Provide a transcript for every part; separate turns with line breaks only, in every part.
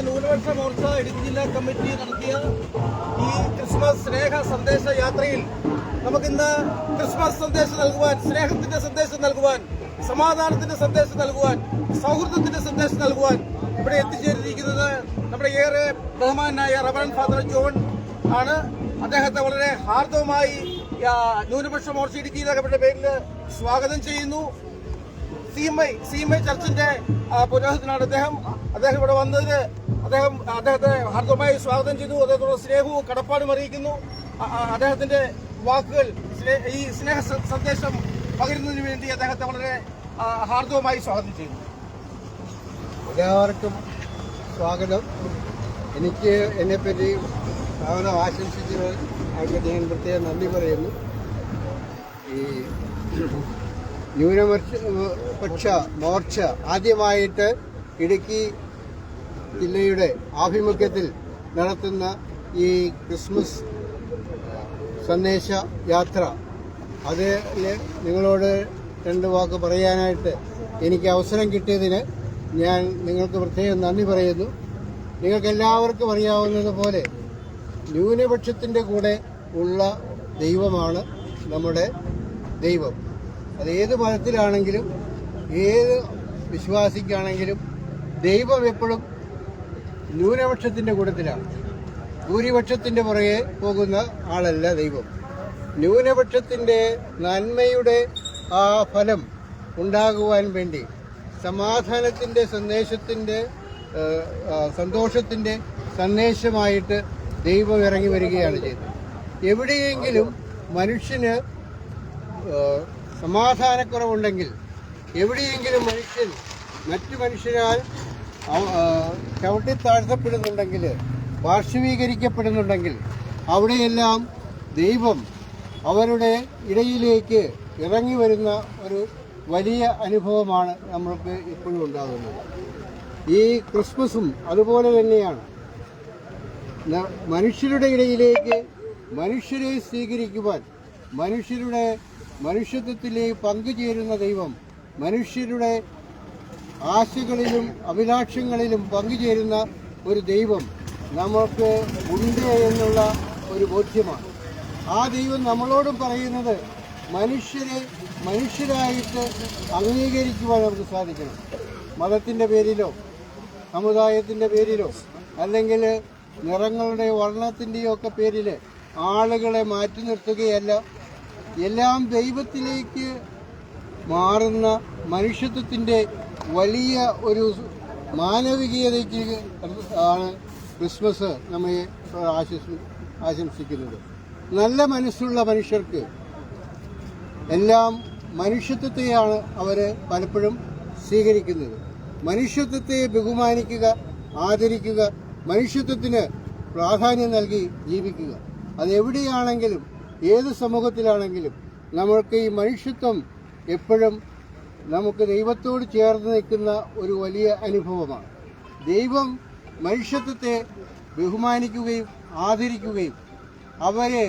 ന്യൂനപക്ഷ മോർച്ച ഇടുക്കി ജില്ലാ കമ്മിറ്റി നടത്തിയ ഈ ക്രിസ്മസ് സ്നേഹ സന്ദേശ യാത്രയിൽ നമുക്കിന്ന് ക്രിസ്മസ് സന്ദേശം നൽകുവാൻ, സ്നേഹത്തിന്റെ സന്ദേശം നൽകുവാൻ, സമാധാനത്തിന്റെ സന്ദേശം നൽകുവാൻ, സൗഹൃദത്തിന്റെ സന്ദേശം നൽകുവാൻ ഇവിടെ എത്തിച്ചേർന്നിരിക്കുന്നത് നമ്മുടെ ഏറെ ബഹുമാനായ റവറൻഡ് ഫാദർ ജോൺ ആണ്. അദ്ദേഹത്തെ വളരെ ഹാർദവമായി ന്യൂനപക്ഷ മോർച്ച ഇടുക്കി ജില്ലാ കമ്മിറ്റിയുടെ പേരിൽ സ്വാഗതം ചെയ്യുന്നു. CMI ചർച്ചിന്റെ പുരോഹിതനാണ് അദ്ദേഹം ഇവിടെ വന്നതിന് അദ്ദേഹത്തെ ഹാർദവമായി സ്വാഗതം ചെയ്തു. അദ്ദേഹത്തോട് സ്നേഹവും കടപ്പാടും അറിയിക്കുന്നു. അദ്ദേഹത്തിന്റെ വാക്കുകൾ ഈ സ്നേഹ സന്ദേശം പകരുന്നതിന് വേണ്ടി അദ്ദേഹത്തെ വളരെ ഹാർദവമായി സ്വാഗതം ചെയ്യുന്നു.
എല്ലാവർക്കും സ്വാഗതം. എനിക്ക് എന്നെപ്പറ്റി സ്വാഗതം ആശംസിച്ചത് അവർക്ക് ഞാൻ പ്രത്യേകം നന്ദി പറയുന്നു. ഈ ന്യൂനപക്ഷ മോർച്ച ആദ്യമായിട്ട് ഇടുക്കി ജില്ലയുടെ ആഭിമുഖ്യത്തിൽ നടത്തുന്ന ഈ ക്രിസ്മസ് സന്ദേശ യാത്ര, അതിൽ നിങ്ങളോട് രണ്ട് വാക്ക് പറയാനായിട്ട് എനിക്ക് അവസരം കിട്ടിയതിന് ഞാൻ നിങ്ങൾക്ക് പ്രത്യേകം നന്ദി പറയുന്നു. നിങ്ങൾക്കെല്ലാവർക്കും അറിയാവുന്നതുപോലെ ന്യൂനപക്ഷത്തിൻ്റെ കൂടെ ഉള്ള ദൈവമാണ് നമ്മുടെ ദൈവം. അത് ഏത് മതത്തിലാണെങ്കിലും ഏത് വിശ്വാസിക്കാണെങ്കിലും ദൈവം എപ്പോഴും ന്യൂനപക്ഷത്തിൻ്റെ കൂട്ടത്തിലാണ്. ഭൂരിപക്ഷത്തിൻ്റെ പുറകെ പോകുന്ന ആളല്ല ദൈവം. ന്യൂനപക്ഷത്തിൻ്റെ നന്മയുടെ ആ ഫലം ഉണ്ടാകുവാൻ വേണ്ടി സമാധാനത്തിൻ്റെ സന്തോഷത്തിൻ്റെ സന്ദേശമായിട്ട് ദൈവം ഇറങ്ങി വരികയാണ് ചെയ്തത്. എവിടെയെങ്കിലും മനുഷ്യന് സമാധാനക്കുറവുണ്ടെങ്കിൽ, എവിടെയെങ്കിലും മനുഷ്യൻ മറ്റു മനുഷ്യരാൽ ചവിട്ടി താഴ്ത്തപ്പെടുന്നുണ്ടെങ്കിൽ, പാർശ്വീകരിക്കപ്പെടുന്നുണ്ടെങ്കിൽ അവിടെയെല്ലാം ദൈവം അവരുടെ ഇടയിലേക്ക് ഇറങ്ങി വരുന്ന ഒരു വലിയ അനുഭവമാണ് നമ്മൾക്ക് ഇപ്പോഴും ഉണ്ടാകുന്നത്. ഈ ക്രിസ്മസും അതുപോലെ തന്നെയാണ്. മനുഷ്യരുടെ ഇടയിലേക്ക് മനുഷ്യരെ സ്വീകരിക്കുവാൻ, മനുഷ്യരുടെ മനുഷ്യത്വത്തിലേക്ക് പങ്കുചേരുന്ന ദൈവം, മനുഷ്യരുടെ ആശകളിലും അഭിലാഷങ്ങളിലും പങ്കുചേരുന്ന ഒരു ദൈവം നമുക്ക് ഉണ്ട് എന്നുള്ള ഒരു ബോധ്യമാണ്. ആ ദൈവം നമ്മളോടും പറയുന്നത് മനുഷ്യരെ മനുഷ്യരായിട്ട് അംഗീകരിക്കുവാൻ നമുക്ക് സാധിക്കണം. മതത്തിൻ്റെ പേരിലോ സമുദായത്തിൻ്റെ പേരിലോ അല്ലെങ്കിൽ നിറങ്ങളുടെ വർണ്ണത്തിൻ്റെയോ ഒക്കെ പേരിൽ ആളുകളെ മാറ്റി നിർത്തുകയല്ല, എല്ലാം ദൈവത്തിലേക്ക് മാറുന്ന മനുഷ്യത്വത്തിൻ്റെ വലിയ ഒരു മാനവികതയ്ക്ക് ആണ് ക്രിസ്മസ് നമ്മെ ആശംസിക്കുന്നത്. നല്ല മനസ്സുള്ള മനുഷ്യർക്ക് എല്ലാം മനുഷ്യത്വത്തെയാണ് അവർ പലപ്പോഴും സ്വീകരിക്കുന്നത്. മനുഷ്യത്വത്തെ ബഹുമാനിക്കുക, ആദരിക്കുക, മനുഷ്യത്വത്തിന് പ്രാധാന്യം നൽകി ജീവിക്കുക. അതെവിടെയാണെങ്കിലും ഏത് സമൂഹത്തിലാണെങ്കിലും നമ്മൾക്ക് ഈ മനുഷ്യത്വം എപ്പോഴും നമുക്ക് ദൈവത്തോട് ചേർന്ന് നിൽക്കുന്ന ഒരു വലിയ അനുഭവമാണ്. ദൈവം മനുഷ്യത്വത്തെ ബഹുമാനിക്കുകയും ആദരിക്കുകയും അവരെ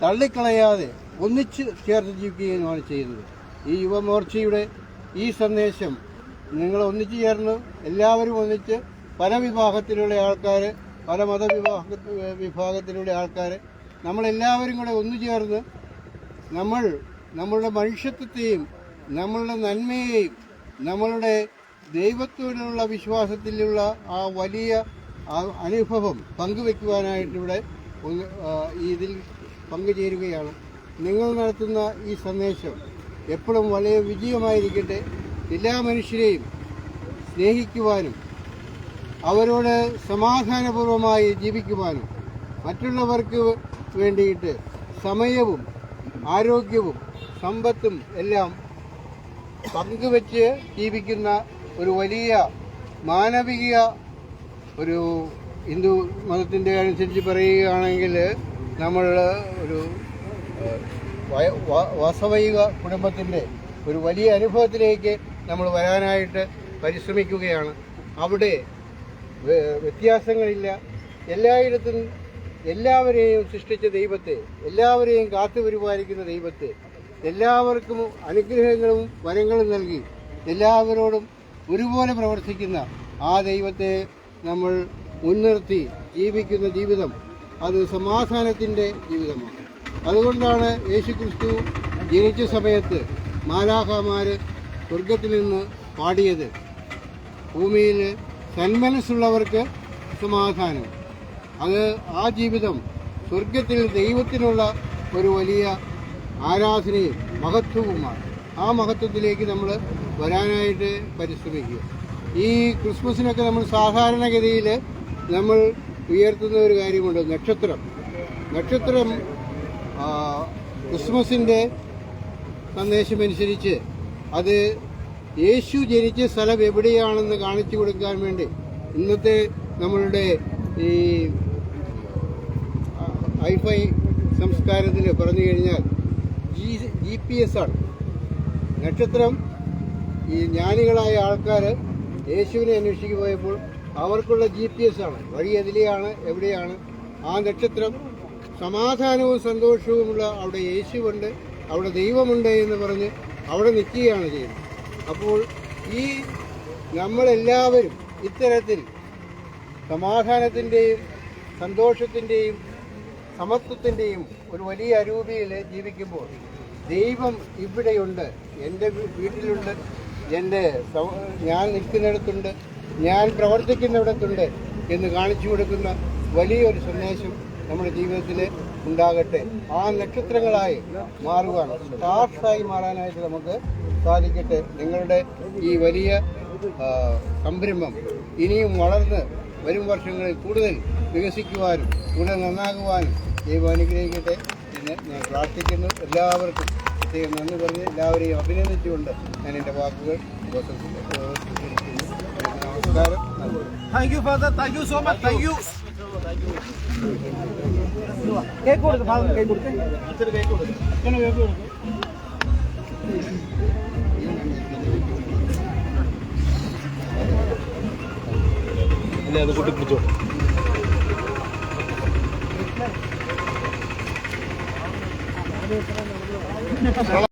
തള്ളിക്കളയാതെ ഒന്നിച്ച് ചേർത്ത് ജീവിക്കുകയുമാണ് ചെയ്യുന്നത്. ഈ യുവമോർച്ചയുടെ ഈ സന്ദേശം നിങ്ങൾ ഒന്നിച്ചു ചേർന്ന് എല്ലാവരും ഒന്നിച്ച് പല വിഭാഗത്തിലുള്ള ആൾക്കാർ, പല വിഭാഗത്തിലുള്ള ആൾക്കാർ, നമ്മളെല്ലാവരും കൂടെ ഒന്നു ചേർന്ന് നമ്മളുടെ മനുഷ്യത്വത്തെയും നമ്മളുടെ നന്മയെയും നമ്മളുടെ ദൈവത്തോടുള്ള വിശ്വാസത്തിലുള്ള ആ വലിയ അനുഭവം പങ്കുവെക്കുവാനായിട്ടിവിടെ ഇതിൽ പങ്കുചേരുകയാണ്. നിങ്ങൾ നടത്തുന്ന ഈ സന്ദേശം എപ്പോഴും വളരെ വിജയമായിരിക്കട്ടെ. എല്ലാ മനുഷ്യരെയും സ്നേഹിക്കുവാനും അവരോട് സമാധാനപൂർവമായി ജീവിക്കുവാനും മറ്റുള്ളവർക്ക് വേണ്ടിയിട്ട് സമയവും ആരോഗ്യവും സമ്പത്തും എല്ലാം പങ്കുവെച്ച് ജീവിക്കുന്ന ഒരു വലിയ മാനവിക ഒരു ഹിന്ദു മതത്തിൻ്റെ അനുസരിച്ച് പറയുകയാണെങ്കിൽ നമ്മൾ ഒരു വാസവൈക കുടുംബത്തിൻ്റെ ഒരു വലിയ അനുഭവത്തിലേക്ക് നമ്മൾ വരാനായിട്ട് പരിശ്രമിക്കുകയാണ്. അവിടെ വ്യത്യാസങ്ങളില്ല. എല്ലായിടത്തും എല്ലാവരെയും സൃഷ്ടിച്ച ദൈവത്തെ, എല്ലാവരെയും കാത്തുപരിപാലിക്കുന്ന ദൈവത്തെ, എല്ലാവർക്കും അനുഗ്രഹങ്ങളും വരങ്ങളും നൽകി എല്ലാവരോടും ഒരുപോലെ പ്രവർത്തിക്കുന്ന ആ ദൈവത്തെ നമ്മൾ മുൻനിർത്തി ജീവിക്കുന്ന ജീവിതം അത് സമാധാനത്തിൻ്റെ ജീവിതമാണ്. അതുകൊണ്ടാണ് യേശുക്രിസ്തു ജനിച്ച സമയത്ത് മാലാഖമാർ സ്വർഗത്തിൽ നിന്ന് പാടിയത്, ഭൂമിയിൽ സന്മനസ്സുള്ളവർക്ക് സമാധാനം. അത് ആ ജീവിതം സ്വർഗത്തിൽ ദൈവത്തിനുള്ള ഒരു വലിയ ആരാധനയും മഹത്വവുമാണ്. ആ മഹത്വത്തിലേക്ക് നമ്മൾ വരാനായിട്ട് പരിശ്രമിക്കുക. ഈ ക്രിസ്മസിനൊക്കെ നമ്മൾ സാധാരണഗതിയിൽ നമ്മൾ ഉയർത്തുന്ന ഒരു കാര്യമുണ്ട്, നക്ഷത്രം. ക്രിസ്മസിൻ്റെ സന്ദേശമനുസരിച്ച് അത് യേശു ജനിച്ച സ്ഥലം എവിടെയാണെന്ന് കാണിച്ചു കൊടുക്കാൻ വേണ്ടി ഇന്നത്തെ നമ്മളുടെ ഈ ഹൈഫൈ സംസ്കാരത്തിൽ പറഞ്ഞു കഴിഞ്ഞാൽ GPS ആണ് നക്ഷത്രം. ഈ ജ്ഞാനികളായ ആൾക്കാർ യേശുവിനെ അന്വേഷിച്ചു പോയപ്പോൾ അവർക്കുള്ള GPS ആണ്, വഴി എതിലെയാണ്, എവിടെയാണ്. ആ നക്ഷത്രം സമാധാനവും സന്തോഷവുമുള്ള അവിടെ യേശുവുണ്ട്, അവിടെ ദൈവമുണ്ട് എന്ന് പറഞ്ഞ് അവിടെ നിൽക്കുകയാണ് ചെയ്യുന്നത്. അപ്പോൾ ഈ നമ്മളെല്ലാവരും ഇത്തരത്തിൽ സമാധാനത്തിൻ്റെയും സന്തോഷത്തിൻ്റെയും സമത്വത്തിൻ്റെയും ഒരു വലിയ അരൂപിയിൽ ജീവിക്കുമ്പോൾ ദൈവം ഇവിടെയുണ്ട്, എൻ്റെ വീട്ടിലുണ്ട്, ഞാൻ നിൽക്കുന്നിടത്തുണ്ട്, ഞാൻ പ്രവർത്തിക്കുന്നിടത്തുണ്ട് എന്ന് കാണിച്ചു കൊടുക്കുന്ന വലിയൊരു സന്ദേശം നമ്മുടെ ജീവിതത്തിൽ ഉണ്ടാകട്ടെ. ആ നക്ഷത്രങ്ങളായി മാറുവാൻ, സ്റ്റാർസായി മാറാനായിട്ട് നമുക്ക് സാധിക്കട്ടെ. നിങ്ങളുടെ ഈ വലിയ സംരംഭം ഇനിയും വളർന്ന് വരും വർഷങ്ങളിൽ കൂടുതൽ വികസിക്കുവാനും കൂടുതൽ നന്നാകുവാനും ദൈവം അനുഗ്രഹിക്കട്ടെ എന്ന് ഞാൻ പ്രാർത്ഥിക്കുന്നു. എല്ലാവർക്കും പ്രത്യേകം നന്ദി പറഞ്ഞ് എല്ലാവരെയും അഭിനന്ദിച്ചുകൊണ്ട് ഞാൻ എൻ്റെ വാക്കുകൾ നമസ്കാരം.
Thank you father, thank you so much, thank you. Cake കൊടുക്ക് ഫാദർ, കേക്ക് കൊടുക്ക്, അച്ഛന് കേക്ക് കൊടുക്ക്, അച്ഛന് കേക്ക് കൊടുക്ക്. ഇല്ല, അത് കൂട്ടി പിടിച്ചോ.